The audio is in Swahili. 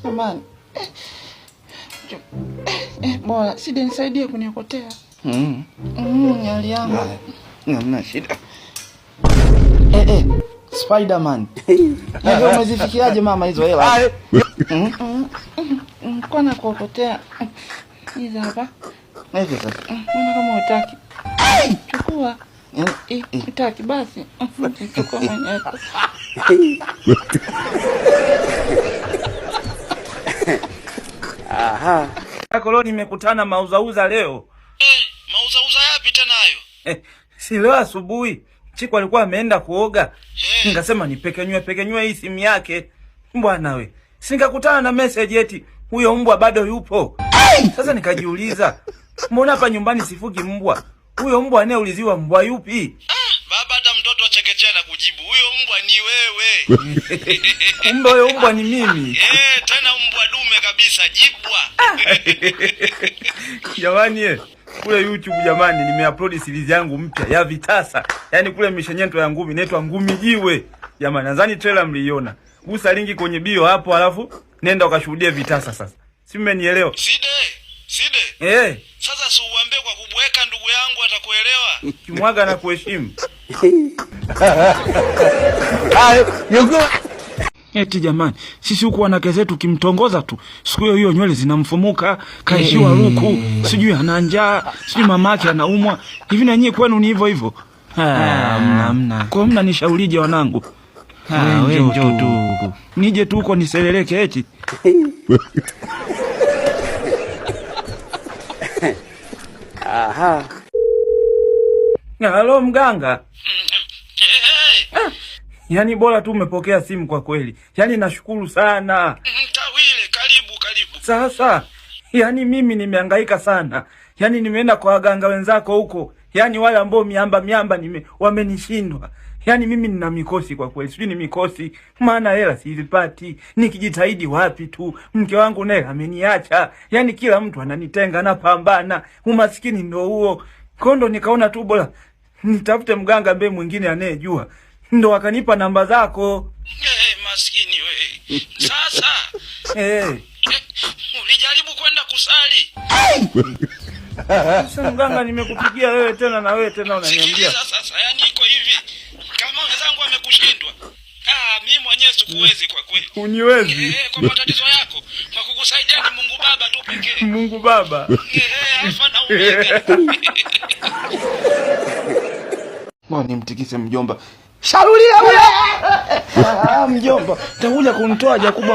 Jamani. Bora Side nisaidie kuniokotea. Hali yangu. Hamna shida. Spider-Man. Wewe umezifikiaje mama hizo hela? Kwa na kuokotea. Hizi hapa. Hivi sasa. Mbona kama hutaki? Chukua. Hutaki basi. Chukua mwenyewe. Aha. Leo nimekutana mauzauza leo. Mauzauza yapi tena hayo? Si leo asubuhi Chiku alikuwa ameenda kuoga. Nikasema nipekenywe hii simu yake. Bwana we. Singakutana na message eti huyo mbwa bado yupo. Sasa nikajiuliza, mbona hapa nyumbani sifugi mbwa? Huyo mbwa anayeuliziwa mbwa yupi? Baba hata mtoto achekechea na kujibu, huyo mbwa ni wewe. Kumbe huyo mbwa ni mimi. Tena mbwa dume kabisa, jibwa. Jamani kule YouTube jamani nimeupload series yangu mpya ya vitasa. Yaani kule mishenyento ya ngumi inaitwa Ngumi Jiwe. Jamani nadhani trailer mliiona. Gusa linki kwenye bio hapo alafu nenda ukashuhudie vitasa sasa. Si mmenielewa? Side. Sasa si uambie kwa kubweka ndugu yangu atakuelewa. Kimwaga na kuheshimu. Eti jamani, sisi huku wanawake zetu kimtongoza tu, siku hiyo nywele zinamfumuka, kaishiwa ruku, sijui ana njaa, sijui mamake anaumwa. Hivi na nyinyi kwenu ni hivyo hivyo? Hamna. Kwa mna nishaurije wanangu? Wewe njoo tu. Nije tu huko niseleleke eti. Aha. Halo mganga. Yaani bora tu umepokea simu kwa kweli. Yaani nashukuru sana. Tawile, karibu. Sasa, yaani mimi nimehangaika sana. Yaani nimeenda kwa waganga wenzako huko. Yaani wale ambao miamba wamenishindwa. Yaani mimi nina mikosi kwa kweli. Sijui ni mikosi, maana hela sizipati. Nikijitahidi wapi tu. Mke wangu naye ameniacha. Yaani kila mtu ananitenga na pambana. Umaskini ndio huo. Kondo nikaona tu bora nitafute mganga ambaye mwingine anayejua. Ndo akanipa namba zako. Maskini wewe. Sasa. Ulijaribu kwenda kusali? Sasa mganga nimekupigia wewe tena na wewe tena unaniambia. Sasa yani iko hivi. Kama wenzangu wamekushindwa. Mimi mwenyewe sikuwezi kwa kweli. Uniwezi? Kwa matatizo yako. Kwa kukusaidia ni Mungu Baba tu pekee. Mungu Baba. Alfa na Omega. Mbona nimtikise mjomba? Sharulia ule. Mjomba, takuja kunitoa Jakuba.